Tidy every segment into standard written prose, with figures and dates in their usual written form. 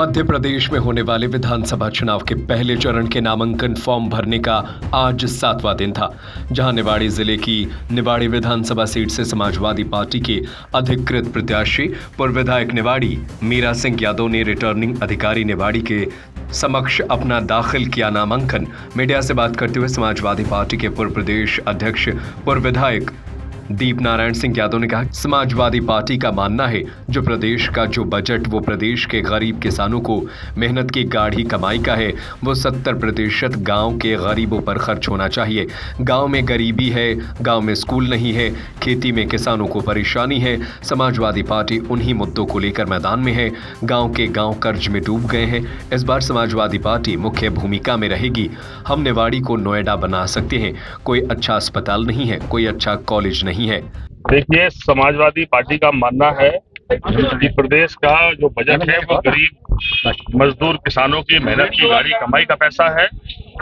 मध्य प्रदेश में होने वाले विधानसभा चुनाव के पहले चरण के नामांकन फॉर्म भरने का आज 7वां दिन था, जहां निवाड़ी जिले की निवाड़ी विधानसभा सीट से समाजवादी पार्टी के अधिकृत प्रत्याशी पूर्व विधायक निवाड़ी मीरा सिंह यादव ने रिटर्निंग अधिकारी निवाड़ी के समक्ष अपना दाखिल किया नामांकन। मीडिया से बात करते हुए समाजवादी पार्टी के पूर्व प्रदेश अध्यक्ष पूर्व विधायक दीप नारायण सिंह यादव ने कहा, समाजवादी पार्टी का मानना है जो प्रदेश का जो बजट वो प्रदेश के गरीब किसानों को मेहनत की गाढ़ी कमाई का है, वो 70% गांव के गरीबों पर खर्च होना चाहिए। गांव में गरीबी है, गांव में स्कूल नहीं है, खेती में किसानों को परेशानी है। समाजवादी पार्टी उन्हीं मुद्दों को लेकर मैदान में है। गाँव के गाँव कर्ज में डूब गए हैं। इस बार समाजवादी पार्टी मुख्य भूमिका में रहेगी। हम निवाड़ी को नोएडा बना सकते हैं। कोई अच्छा अस्पताल नहीं है, कोई अच्छा कॉलेज नहीं है। देखिए, समाजवादी पार्टी का मानना है कि प्रदेश का जो बजट है वो गरीब मजदूर किसानों की मेहनत की गाढ़ी कमाई का पैसा है।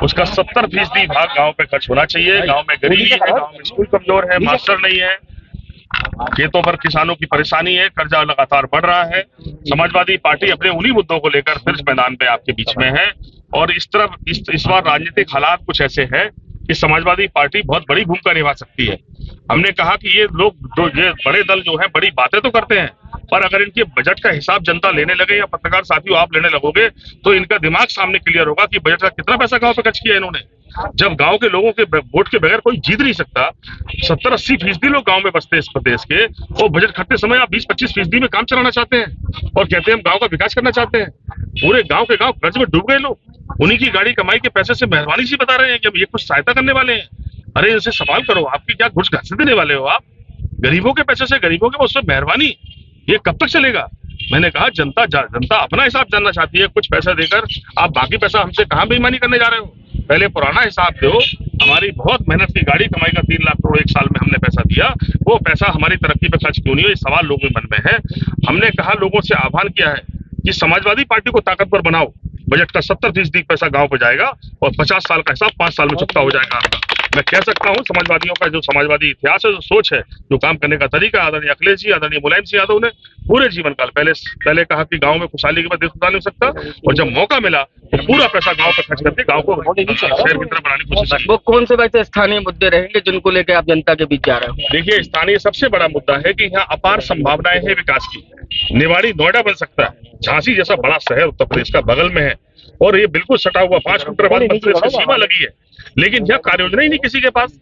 उसका 70% भाग गांव पे खर्च होना चाहिए। गांव में गरीबी है, गांव में स्कूल कमजोर है, मास्टर नहीं है, खेतों पर किसानों की परेशानी है, कर्जा लगातार बढ़ रहा है। समाजवादी पार्टी अपने उन्हीं मुद्दों को लेकर फिर मैदान पे आपके बीच में है। और इस बार राजनीतिक हालात कुछ ऐसे हैं कि समाजवादी पार्टी बहुत बड़ी भूमिका निभा सकती है। हमने कहा कि ये लोग जो ये बड़े दल जो है बड़ी बातें तो करते हैं, पर अगर इनके बजट का हिसाब जनता लेने लगे या पत्रकार साथियों आप लेने लगोगे तो इनका दिमाग सामने क्लियर होगा कि बजट का कितना पैसा गांव पे खर्च किया इन्होंने। जब गांव के लोगों के वोट के बगैर कोई जीत नहीं सकता, 70-80% लोग गांव में बसते हैं इस प्रदेश के, और बजट खर्चते समय आप 20-25% में काम चलाना चाहते हैं और कहते हैं हम गांव का विकास करना चाहते हैं। पूरे गांव के गांव कर्ज में डूब गए लोग, उन्हीं की गाड़ी कमाई के पैसे से मेहरबानी से बता रहे हैं कि हम ये कुछ सहायता करने वाले हैं। अरे इनसे सवाल करो, आपकी क्या घुस घासे देने वाले हो आप? गरीबों के पैसे से गरीबों के उससे मेहरबानी, ये कब तक चलेगा? मैंने कहा जनता अपना हिसाब जानना चाहती है। कुछ पैसा देकर आप बाकी पैसा हमसे कहां बेईमानी करने जा रहे हो? पहले पुराना हिसाब दो। हमारी बहुत मेहनत की गाड़ी कमाई का 3 लाख करोड़ एक साल में हमने पैसा दिया, वो पैसा हमारी तरक्की पे खर्च क्यों नहीं हो? ये सवाल लोगों के मन में है। हमने कहा, लोगों से आह्वान किया है कि समाजवादी पार्टी को ताकतवर बनाओ। बजट का 70% पैसा गांव पे जाएगा और 50 साल का हिसाब 5 साल में चुकता हो जाएगा। मैं कह सकता हूं समाजवादियों का जो समाजवादी इतिहास है, जो सोच है, जो काम करने का तरीका, आदरणीय अखिलेश जी, आदरणीय मुलायम सिंह यादव ने पूरे जीवन काल पहले कहा कि गांव में खुशहाली के बाद देश खुशहाल नहीं हो सकता, और जब मौका मिला तो पूरा पैसा गांव पर खर्च करके गांव को शहर की तरह बनाने की कोशिश की। वो कौन से वैसे स्थानीय मुद्दे रहेंगे जिनको लेकर आप जनता के बीच जा रहे हैं? देखिए, स्थानीय सबसे बड़ा मुद्दा है कि यहाँ अपार संभावनाएं हैं विकास की। निवाड़ी नोएडा बन सकता है। झांसी जैसा बड़ा शहर उत्तर प्रदेश का बगल में है और ये बिल्कुल सटा हुआ 5 किलोमीटर बाद मध्य प्रदेश की सीमा लगी है, लेकिन यहाँ कार्य योजना ही नहीं किसी के पास।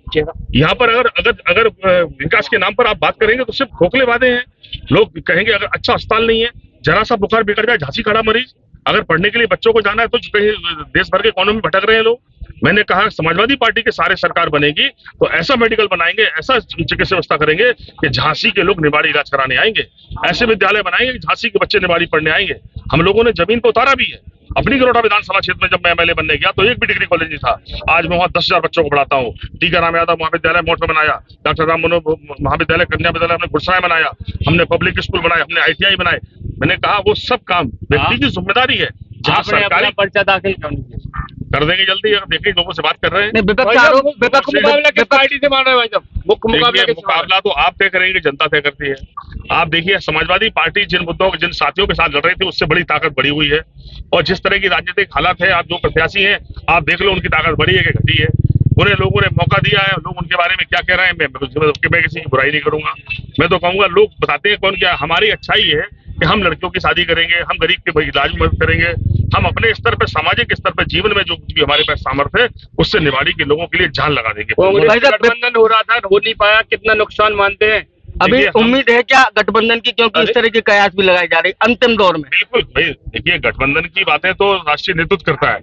यहाँ पर अगर विकास के नाम पर आप बात करेंगे तो सिर्फ खोखले वादे हैं। लोग कहेंगे अगर अच्छा अस्पताल नहीं है, जरा सा बुखार बिगड़ जाए, झांसी खड़ा मरीज, अगर पढ़ने के लिए बच्चों को जाना है तो कहीं देश भर के कोनों में भटक रहे हैं लोग। मैंने कहा समाजवादी पार्टी के सारे सरकार बनेगी तो ऐसा मेडिकल बनाएंगे, ऐसा चिकित्सा व्यवस्था करेंगे कि झांसी के लोग निवाड़ी इलाज कराने आएंगे। ऐसे विद्यालय बनाएंगे कि झांसी के बच्चे निवाड़ी पढ़ने आएंगे। हम लोगों ने जमीन को उतारा भी है। अपनी गरोटा विधानसभा क्षेत्र में जब मैं एमएलए बनने गया तो एक भी डिग्री कॉलेज नहीं था। आज मैं वहां 10,000 बच्चों को पढ़ाता हूँ। टीकाराम यादव महाविद्यालय मोट में बनाया, डॉक्टर राम मनोहर महाविद्यालय कन्या विद्यालय हमने गुरसाए बनाया, हमने पब्लिक स्कूल बनाए, हमने ITI बनाए। मैंने कहा वो सब काम व्यक्ति की जिम्मेदारी है। जहाँ सरकारी पर्चा दाखिल कर देंगे जल्दी। अगर देखिए लोगों से बात कर रहे हैं, मुकाबला तो आप तय करेंगे, जनता तय करती है। आप देखिए, समाजवादी पार्टी जिन मुद्दों जिन साथियों के साथ लड़ रही थी उससे बड़ी ताकत बढ़ी हुई है। और जिस तरह की राजनीतिक हालात है, आप जो प्रत्याशी हैं आप देख लो उनकी ताकत बढ़ी है कि घटी है। उन्हें लोगों ने मौका दिया है। लोग उनके बारे में क्या कह रहे हैं मैं किसी की बुराई नहीं करूंगा। मैं तो कहूंगा लोग बताते हैं कौन क्या। हमारी अच्छाई है कि हम लड़कियों की शादी करेंगे, हम गरीब के इलाज में मदद करेंगे, हम अपने स्तर पर सामाजिक स्तर पर जीवन में जो कुछ भी हमारे पास सामर्थ्य है उससे निवाड़ी के लोगों के लिए जान लगा देंगे। गठबंधन हो रहा था, हो नहीं पाया, कितना नुकसान मानते हैं? अभी उम्मीद है क्या गठबंधन की, क्योंकि इस तरह के कयास भी लगाए जा रहे हैं अंतिम दौर में? बिल्कुल भाई, देखिए गठबंधन की बातें तो राष्ट्रीय नेतृत्व करता है।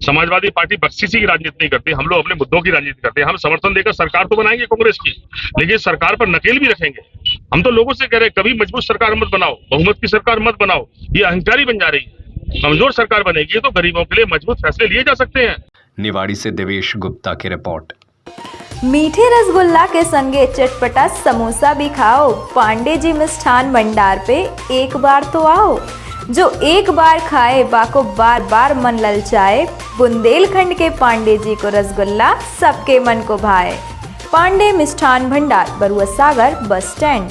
समाजवादी पार्टी बख्शीशी की राजनीति नहीं करती। हम लोग अपने मुद्दों की राजनीति करते हैं। हम समर्थन देकर सरकार तो बनाएंगे कांग्रेस की, लेकिन सरकार पर नकेल भी रखेंगे। हम तो लोगों से कह रहे हैं कभी मजबूत सरकार मत बनाओ, बहुमत की सरकार मत बनाओ, ये अहंकारी बन जा रही है। कमजोर सरकार बनेगी तो गरीबों के लिए मजबूत फैसले लिए जा सकते हैं। निवाड़ी से देवेश गुप्ता की रिपोर्ट। मीठे रसगुल्ला के संगे चटपटा समोसा भी खाओ। पांडे जी मिष्ठान भंडार पे एक बार तो आओ। जो एक बार खाए बाको बार बार मन ललचाए। बुंदेलखंड के पांडे जी को रसगुल्ला सबके मन को भाए। पांडे मिष्ठान भंडार, बरुआ सागर बस स्टैंड।